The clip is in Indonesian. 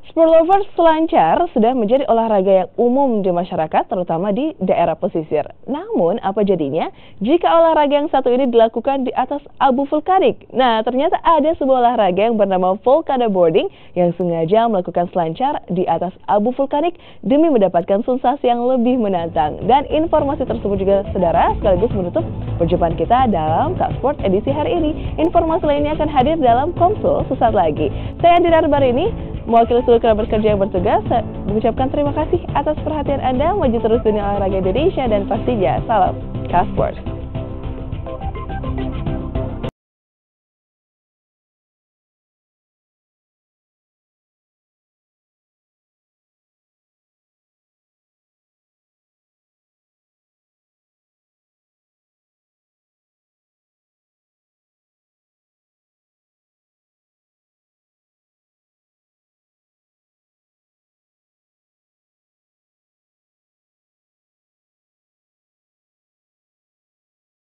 Sport lovers selancar sudah menjadi olahraga yang umum di masyarakat, terutama di daerah pesisir. Namun, apa jadinya jika olahraga yang satu ini dilakukan di atas abu vulkanik? Nah, ternyata ada sebuah olahraga yang bernama volcano boarding yang sengaja melakukan selancar di atas abu vulkanik demi mendapatkan sensasi yang lebih menantang. Dan informasi tersebut juga, saudara, sekaligus menutup perjumpaan kita dalam Kak Sport edisi hari ini. Informasi lainnya akan hadir dalam Komsul sesaat lagi. Saya Andi Darbarini, mewakili seluruh kerabat kerja yang bertugas, saya mengucapkan terima kasih atas perhatian Anda. Maju terus dunia olahraga Indonesia dan pastinya salam Kak Sport.